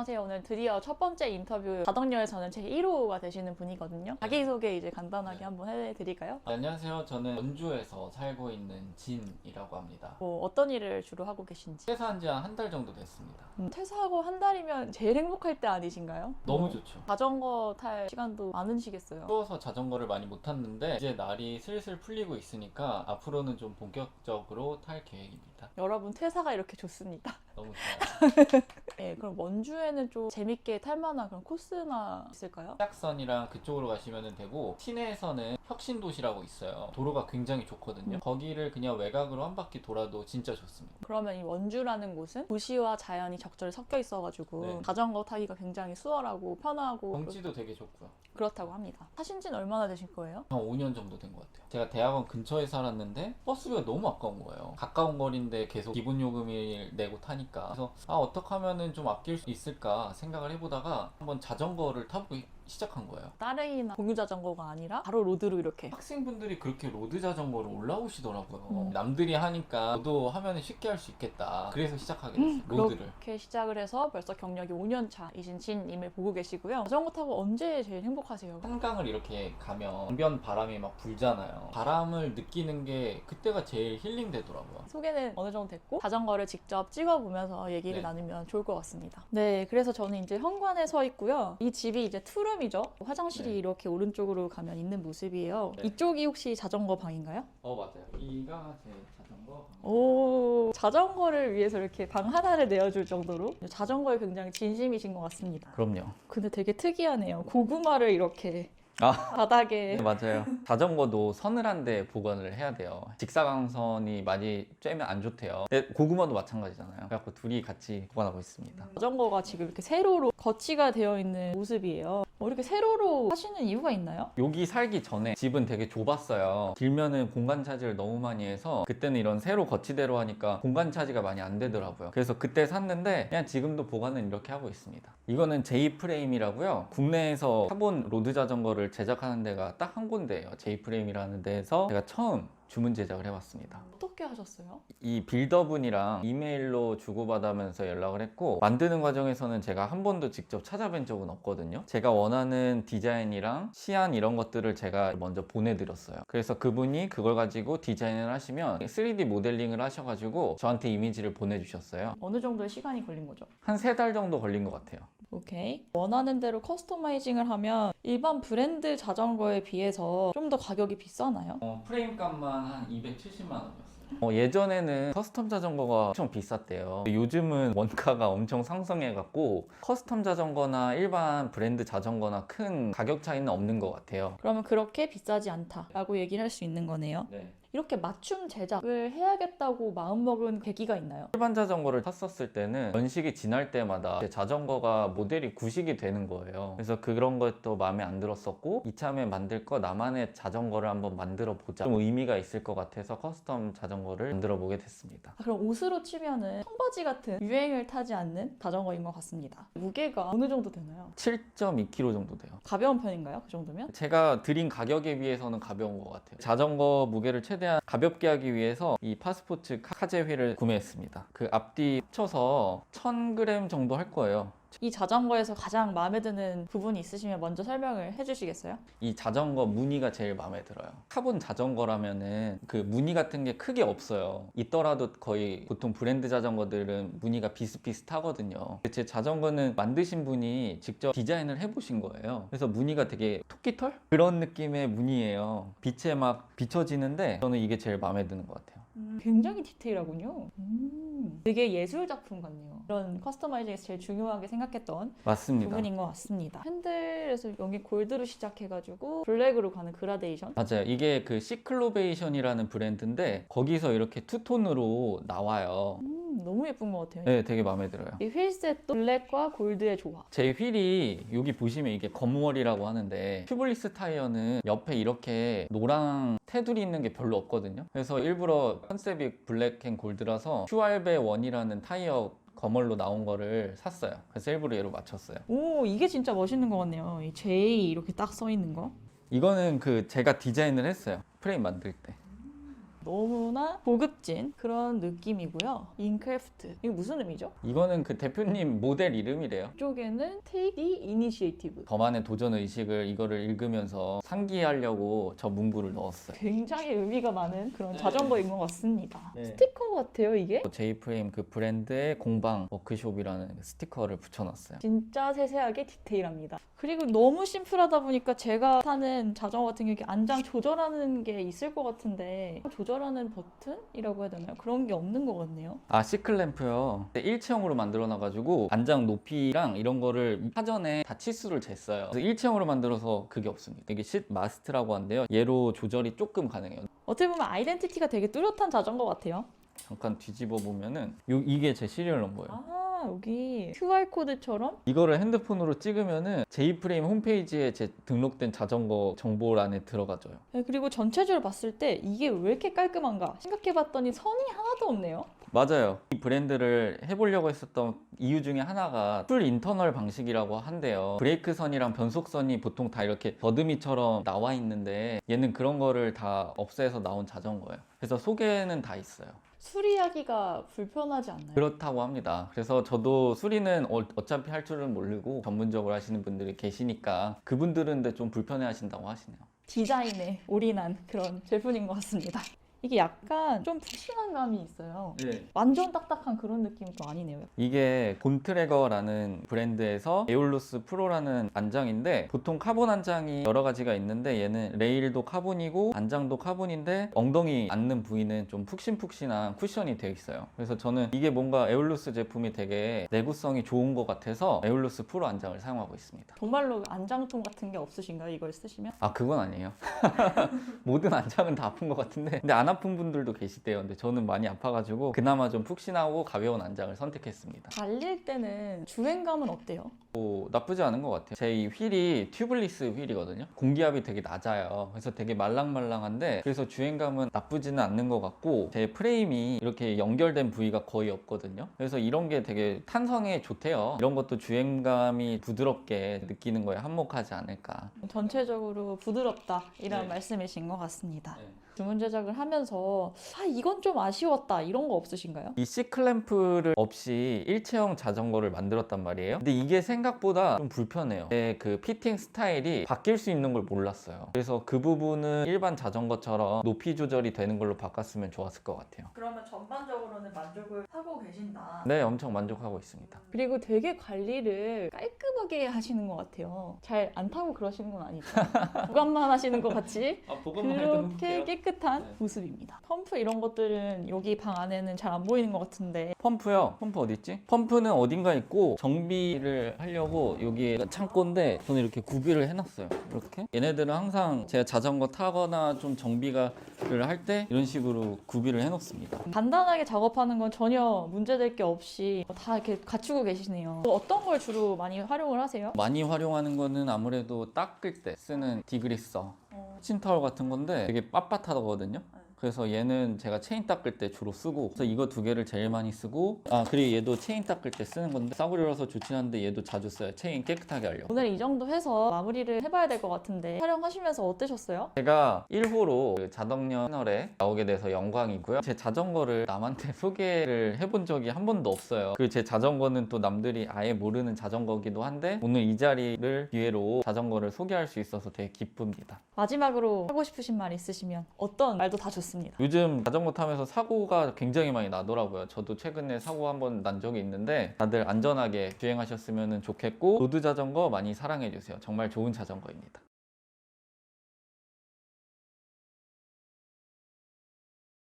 안녕하세요. 오늘 드디어 첫 번째 인터뷰 자덕여에서는 제 1호가 되시는 분이거든요. 자기소개 이제 간단하게 한번 해드릴까요? 안녕하세요. 저는 원주에서 살고 있는 진이라고 합니다. 뭐 어떤 일을 주로 하고 계신지. 퇴사한 지 한 달 정도 됐습니다. 퇴사하고 한 달이면 제일 행복할 때 아니신가요? 너무 좋죠. 자전거 탈 시간도 많으시겠어요. 추워서 자전거를 많이 못 탔는데 이제 날이 슬슬 풀리고 있으니까 앞으로는 좀 본격적으로 탈 계획입니다. 여러분 퇴사가 이렇게 좋습니다. 너무 좋아요. 네, 그럼 원주에는 좀 재밌게 탈 만한 그런 코스나 있을까요? 해악선이랑 그쪽으로 가시면 되고 시내에서는 혁신도시라고 있어요. 도로가 굉장히 좋거든요. 거기를 그냥 외곽으로 한 바퀴 돌아도 진짜 좋습니다. 그러면 이 원주라는 곳은 도시와 자연이 적절히 섞여 있어가지고 네. 자전거 타기가 굉장히 수월하고 편하고 경치도 되게 좋고요. 그렇다고 합니다. 타신 지는 얼마나 되실 거예요? 한 5년 정도 된 것 같아요. 제가 대학원 근처에 살았는데 버스비가 너무 아까운 거예요. 가까운 거리인데 계속 기본 요금을 내고 타니까. 그래서 어떻게 하면은 좀 아낄 수 있을까 생각을 해보다가 한번 자전거를 타보기 시작한 거예요. 따릉이나 공유 자전거가 아니라 바로 로드로 이렇게. 학생분들이 그렇게 로드 자전거를 올라오시더라고요. 남들이 하니까 저도 하면 쉽게 할 수 있겠다. 그래서 시작하게 됐어요. 로드를. 그렇게 시작을 해서 벌써 경력이 5년 차이신 진님을 보고 계시고요. 자전거 타고 언제 제일 행복하세요? 한강을 이렇게 가면 강변 바람이 막 불잖아요. 바람을 느끼는 게 그때가 제일 힐링 되더라고요. 소개는 어느 정도 됐고 자전거를 직접 찍어보면서 얘기를 네. 나누면 좋을 것 같습니다. 네, 그래서 저는 이제 현관에 서 있고요. 이 집이 이제 투룸이죠. 화장실이 네. 이렇게 오른쪽으로 가면 있는 모습이에요. 네. 이쪽이 혹시 자전거 방인가요? 맞아요. 이가 제 자전거. 오, 자전거를 위해서 이렇게 방 하나를 내어줄 정도로 자전거에 굉장히 진심이신 것 같습니다. 그럼요. 근데 되게 특이하네요. 고구마를 이렇게 바닥에. 맞아요. 자전거도 서늘한데 보관을 해야 돼요. 직사광선이 많이 쬐면 안 좋대요. 근데 고구마도 마찬가지잖아요. 그래갖고 둘이 같이 보관하고 있습니다. 자전거가 지금 이렇게 세로로 거치가 되어 있는 모습이에요. 이렇게 세로로 하시는 이유가 있나요? 여기 살기 전에 집은 되게 좁았어요. 길면은 공간 차지를 너무 많이 해서 그때는 이런 세로 거치대로 하니까 공간 차지가 많이 안 되더라고요. 그래서 그때 샀는데 그냥 지금도 보관은 이렇게 하고 있습니다. 이거는 J프레임이라고요. 국내에서 카본 로드 자전거를 제작하는 데가 딱 한 군데예요. J프레임이라는 데에서 제가 처음 주문 제작을 해봤습니다. 어떻게 하셨어요? 이 빌더분이랑 이메일로 주고받으면서 연락을 했고 만드는 과정에서는 제가 한 번도 직접 찾아뵌 적은 없거든요. 제가 원하는 디자인이랑 시안 이런 것들을 제가 먼저 보내드렸어요. 그래서 그분이 그걸 가지고 디자인을 하시면 3D 모델링을 하셔가지고 저한테 이미지를 보내주셨어요. 어느 정도의 시간이 걸린 거죠? 한 3달 정도 걸린 것 같아요. 오케이. 원하는 대로 커스터마이징을 하면 일반 브랜드 자전거에 비해서 좀 더 가격이 비싸나요? 프레임 값만 한 270만 원이었어요. 예전에는 커스텀 자전거가 엄청 비쌌대요. 요즘은 원가가 엄청 상승해갖고 커스텀 자전거나 일반 브랜드 자전거나 큰 가격 차이는 없는 것 같아요. 그러면 그렇게 비싸지 않다라고 얘기를 할 수 있는 거네요. 네. 이렇게 맞춤 제작을 해야겠다고 마음먹은 계기가 있나요? 일반 자전거를 탔었을 때는 연식이 지날 때마다 제 자전거가 모델이 구식이 되는 거예요. 그래서 그런 것도 마음에 안 들었었고 이참에 만들 거 나만의 자전거를 한번 만들어 보자. 좀 의미가 있을 것 같아서 커스텀 자전거를 만들어 보게 됐습니다. 그럼 옷으로 치면은 청바지 같은 유행을 타지 않는 자전거인 것 같습니다. 무게가 어느 정도 되나요? 7.2kg 정도 돼요. 가벼운 편인가요? 그 정도면? 제가 드린 가격에 비해서는 가벼운 것 같아요. 자전거 무게를 최대한 가볍게 하기 위해서 이 파스포츠 카제 휠을 구매했습니다. 그 앞뒤 합쳐서 1000g 정도 할 거예요. 이 자전거에서 가장 마음에 드는 부분이 있으시면 먼저 설명을 해주시겠어요? 이 자전거 무늬가 제일 마음에 들어요. 카본 자전거라면은 그 무늬 같은 게 크게 없어요. 있더라도 거의 보통 브랜드 자전거들은 무늬가 비슷비슷하거든요. 제 자전거는 만드신 분이 직접 디자인을 해보신 거예요. 그래서 무늬가 되게 토끼털? 그런 느낌의 무늬예요. 빛에 막 비춰지는데 저는 이게 제일 마음에 드는 것 같아요. 굉장히 디테일하군요. 되게 예술 작품 같네요. 이런 커스터마이징에서 제일 중요하게 생각했던 맞습니다. 부분인 것 같습니다. 핸들에서 여기 골드로 시작해가지고 블랙으로 가는 그라데이션. 맞아요. 이게 그 시클로베이션이라는 브랜드인데 거기서 이렇게 투톤으로 나와요. 너무 예쁜 것 같아요. 네, 되게 마음에 들어요. 이 휠셋도 블랙과 골드의 조합. 제 휠이 여기 보시면 이게 검월이라고 하는데 튜블리스 타이어는 옆에 이렇게 노랑 테두리 있는 게 별로 없거든요. 그래서 일부러 컨셉이 블랙 앤 골드라서 슈알베 1이라는 타이어 검월로 나온 거를 샀어요. 그래서 일부러 얘로 맞췄어요. 오, 이게 진짜 멋있는 것 같네요. 이 J 이렇게 딱 써 있는 거. 이거는 그 제가 디자인을 했어요. 프레임 만들 때. 너무나 고급진 그런 느낌이고요. 인크래프트. 이게 무슨 의미죠? 이거는 그 대표님 모델 이름이래요. 이쪽에는 Take the Initiative. 저만의 도전 의식을 이거를 읽으면서 상기하려고 저 문구를 넣었어요. 굉장히 의미가 많은 그런 자전거인 것 같습니다. 네. 스티커 같아요, 이게? J프레임 그 브랜드의 공방 워크숍이라는 스티커를 붙여놨어요. 진짜 세세하게 디테일합니다. 그리고 너무 심플하다 보니까 제가 타는 자전거 같은 경우에 안장 조절하는 게 있을 것 같은데 조절하는 버튼이라고 해야 되나요? 그런 게 없는 것 같네요. 아, 시클램프요. 일체형으로 만들어놔가지고 안장 높이랑 이런 거를 사전에 다 치수를 쟀어요. 그래서 일체형으로 만들어서 그게 없습니다. 이게 쉿 마스트라고 하는데요. 얘로 조절이 조금 가능해요. 어떻게 보면 아이덴티티가 되게 뚜렷한 자전거 같아요. 잠깐 뒤집어 보면은 이게 제 시리얼 넘버예요. 아, 여기 QR코드처럼 이거를 핸드폰으로 찍으면은 J프레임 홈페이지에 제 등록된 자전거 정보란에 들어가져요. 네, 그리고 전체적으로 봤을 때 이게 왜 이렇게 깔끔한가 생각해봤더니 선이 하나도 없네요. 맞아요. 이 브랜드를 해보려고 했었던 이유 중에 하나가 풀 인터널 방식이라고 한대요. 브레이크 선이랑 변속 선이 보통 다 이렇게 더듬이처럼 나와 있는데 얘는 그런 거를 다 없애서 나온 자전거예요. 그래서 소개는 다 있어요. 수리하기가 불편하지 않나요? 그렇다고 합니다. 그래서 저도 수리는 어차피 할 줄은 모르고 전문적으로 하시는 분들이 계시니까 그분들은 근데 좀 불편해 하신다고 하시네요. 디자인에 올인한 그런 제품인 것 같습니다. 이게 약간 좀 푹신한 감이 있어요. 네. 완전 딱딱한 그런 느낌이 또 아니네요. 이게 본트레거라는 브랜드에서 에올루스 프로라는 안장인데 보통 카본 안장이 여러 가지가 있는데 얘는 레일도 카본이고 안장도 카본인데 엉덩이 앉는 부위는 좀 푹신푹신한 쿠션이 되어 있어요. 그래서 저는 이게 뭔가 에올루스 제품이 되게 내구성이 좋은 것 같아서 에올루스 프로 안장을 사용하고 있습니다. 정말로 안장통 같은 게 없으신가요? 이걸 쓰시면? 아, 그건 아니에요. 모든 안장은 다 아픈 것 같은데 근데 안 아픈 분들도 계시대요. 근데 저는 많이 아파가지고 그나마 좀 푹신하고 가벼운 안장을 선택했습니다. 달릴 때는 주행감은 어때요? 나쁘지 않은 것 같아요. 제 이 휠이 튜블리스 휠이거든요. 공기압이 되게 낮아요. 그래서 되게 말랑말랑한데 그래서 주행감은 나쁘지는 않는 것 같고 제 프레임이 이렇게 연결된 부위가 거의 없거든요. 그래서 이런 게 되게 탄성에 좋대요. 이런 것도 주행감이 부드럽게 느끼는 거에 한몫하지 않을까. 전체적으로 부드럽다 이런 네. 말씀이신 것 같습니다. 네. 주문 제작을 하면서 이건 좀 아쉬웠다 이런 거 없으신가요? 이 C클램프를 없이 일체형 자전거를 만들었단 말이에요. 근데 이게 생각보다 좀 불편해요. 그 피팅 스타일이 바뀔 수 있는 걸 몰랐어요. 그래서 그 부분은 일반 자전거처럼 높이 조절이 되는 걸로 바꿨으면 좋았을 것 같아요. 그러면 전반적으로는 만족을 하고 계신다. 네, 엄청 만족하고 있습니다. 그리고 되게 관리를 깔끔하게 하시는 것 같아요. 잘 안 타고 그러시는 건 아니죠? 보관만 하시는 것 같이 그렇게 깨끗한 네. 모습입니다. 펌프 이런 것들은 여기 방 안에는 잘 안 보이는 것 같은데 펌프요? 펌프 어디 있지? 펌프는 어딘가 있고 정비를 하려고 여기 창고인데 저는 이렇게 구비를 해놨어요. 이렇게 얘네들은 항상 제가 자전거 타거나 좀 정비를 할 때 이런 식으로 구비를 해놓습니다. 간단하게 작업하는 건 전혀 문제될 게 없이 다 이렇게 갖추고 계시네요. 어떤 걸 주로 많이 활용을 하세요? 많이 활용하는 거는 아무래도 닦을 때 쓰는 디그리서 키친타월 같은 건데 되게 빳빳하거든요. 그래서 얘는 제가 체인 닦을 때 주로 쓰고 그래서 이거 두 개를 제일 많이 쓰고 그리고 얘도 체인 닦을 때 쓰는 건데 싸구려라서 좋긴 한데 얘도 자주 써요. 체인 깨끗하게 하려고. 오늘 이 정도 해서 마무리를 해봐야 될 것 같은데 촬영하시면서 어떠셨어요? 제가 1호로 그 자덕령 채널에 나오게 돼서 영광이고요. 제 자전거를 남한테 소개를 해본 적이 한 번도 없어요. 그리고 제 자전거는 또 남들이 아예 모르는 자전거기도 한데 오늘 이 자리를 기회로 자전거를 소개할 수 있어서 되게 기쁩니다. 마지막으로 하고 싶으신 말 있으시면 어떤 말도 다 좋습니다. 요즘 자전거 타면서 사고가 굉장히 많이 나더라고요. 저도 최근에 사고 한 번 난 적이 있는데 다들 안전하게 주행하셨으면 좋겠고 로드 자전거 많이 사랑해주세요. 정말 좋은 자전거입니다.